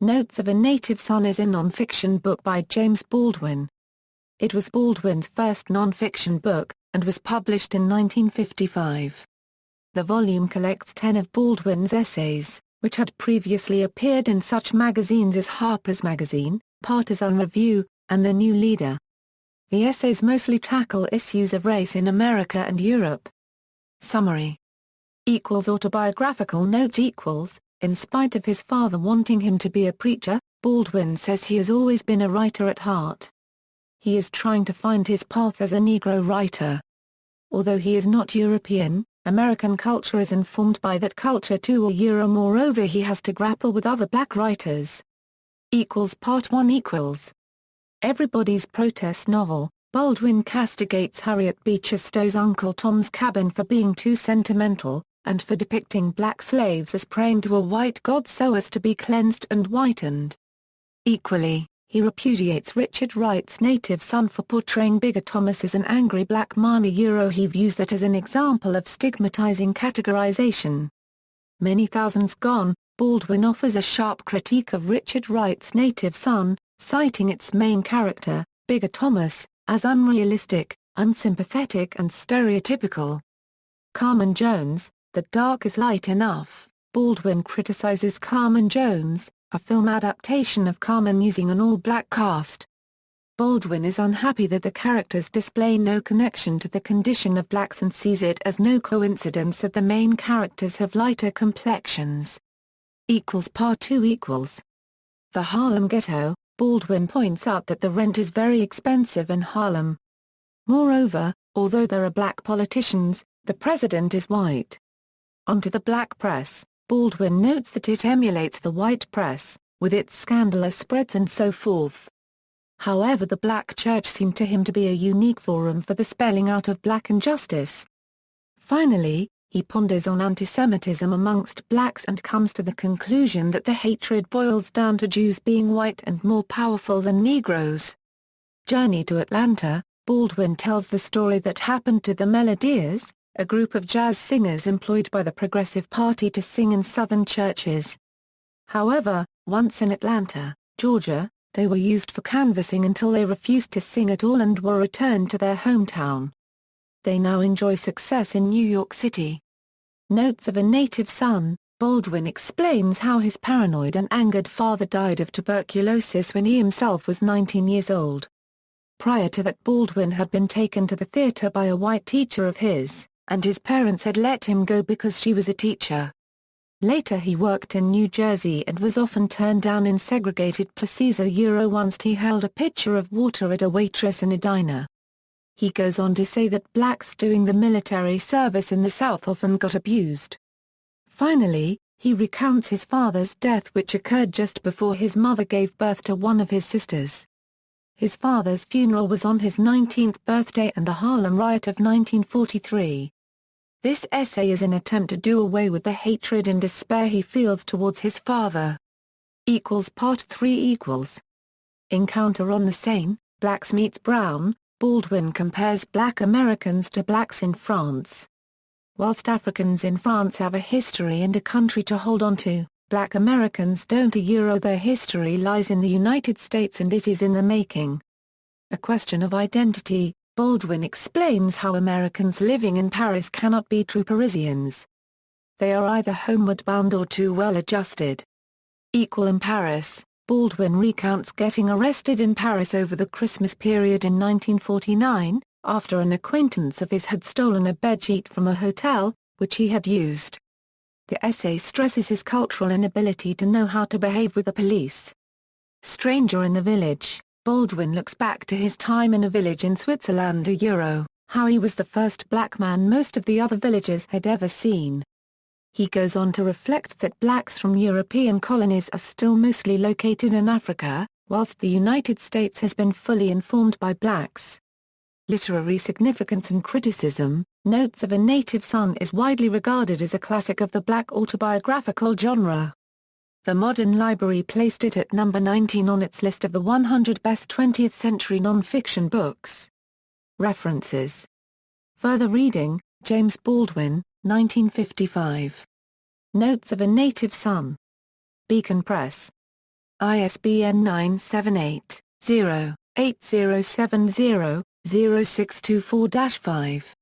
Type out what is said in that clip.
Notes of a Native Son is a non-fiction book by James Baldwin. It was Baldwin's first non-fiction book, and was published in 1955. The volume collects 10 of Baldwin's essays, which had previously appeared in such magazines as Harper's Magazine, Partisan Review, and The New Leader. The essays mostly tackle issues of race in America and Europe. Summary. Autobiographical note in spite of his father wanting him to be a preacher, Baldwin says he has always been a writer at heart. He is trying to find his path as a Negro writer. Although he is not European, American culture is informed by that culture too. Moreover, he has to grapple with other black writers. Part 1 Everybody's Protest novel, Baldwin castigates Harriet Beecher Stowe's Uncle Tom's Cabin for being too sentimental, and for depicting black slaves as praying to a white god so as to be cleansed and whitened. Equally, he repudiates Richard Wright's Native Son for portraying Bigger Thomas as an angry black man. He views that as an example of stigmatizing categorization. Many Thousands Gone, Baldwin offers a sharp critique of Richard Wright's Native Son, citing its main character, Bigger Thomas, as unrealistic, unsympathetic and stereotypical. Carmen Jones, The Dark is Light Enough. Baldwin criticizes Carmen Jones, a film adaptation of Carmen using an all-black cast. Baldwin is unhappy that the characters display no connection to the condition of blacks and sees it as no coincidence that the main characters have lighter complexions. Part 2 The Harlem Ghetto, Baldwin points out that the rent is very expensive in Harlem. Moreover, although there are black politicians, the president is white. Onto the black press, Baldwin notes that it emulates the white press, with its scandalous spreads and so forth. However, the black church seemed to him to be a unique forum for the spelling out of black injustice. Finally, he ponders on antisemitism amongst blacks and comes to the conclusion that the hatred boils down to Jews being white and more powerful than Negroes. Journey to Atlanta, Baldwin tells the story that happened to the Melodiers, a group of jazz singers employed by the Progressive Party to sing in Southern churches. However, once in Atlanta, Georgia, they were used for canvassing until they refused to sing at all and were returned to their hometown. They now enjoy success in New York City. Notes of a Native Son, Baldwin explains how his paranoid and angered father died of tuberculosis when he himself was 19 years old. Prior to that, Baldwin had been taken to the theater by a white teacher of his, and his parents had let him go because she was a teacher. Later he worked in New Jersey and was often turned down in segregated places. Once he held a pitcher of water at a waitress in a diner. He goes on to say that blacks doing the military service in the South often got abused. Finally, he recounts his father's death, which occurred just before his mother gave birth to one of his sisters. His father's funeral was on his 19th birthday and the Harlem Riot of 1943. This essay is an attempt to do away with the hatred and despair he feels towards his father. Part 3 Encounter on the Seine, Blacks Meets Brown, Baldwin compares black Americans to blacks in France. Whilst Africans in France have a history and a country to hold on to, black Americans don't. Their history lies in the United States and it is in the making. A question of identity, Baldwin explains how Americans living in Paris cannot be true Parisians. They are either homeward bound or too well adjusted. In Paris, Baldwin recounts getting arrested in Paris over the Christmas period in 1949, after an acquaintance of his had stolen a bedsheet from a hotel, which he had used. The essay stresses his cultural inability to know how to behave with the police. Stranger in the Village, Baldwin looks back to his time in a village in Switzerland. How he was the first black man most of the other villagers had ever seen. He goes on to reflect that blacks from European colonies are still mostly located in Africa, whilst the United States has been fully informed by blacks. Literary significance and criticism, Notes of a Native Son is widely regarded as a classic of the black autobiographical genre. The Modern Library placed it at number 19 on its list of the 100 best 20th century non-fiction books. References. Further reading, James Baldwin, 1955. Notes of a Native Son. Beacon Press. ISBN 978-0-8070-0624-5.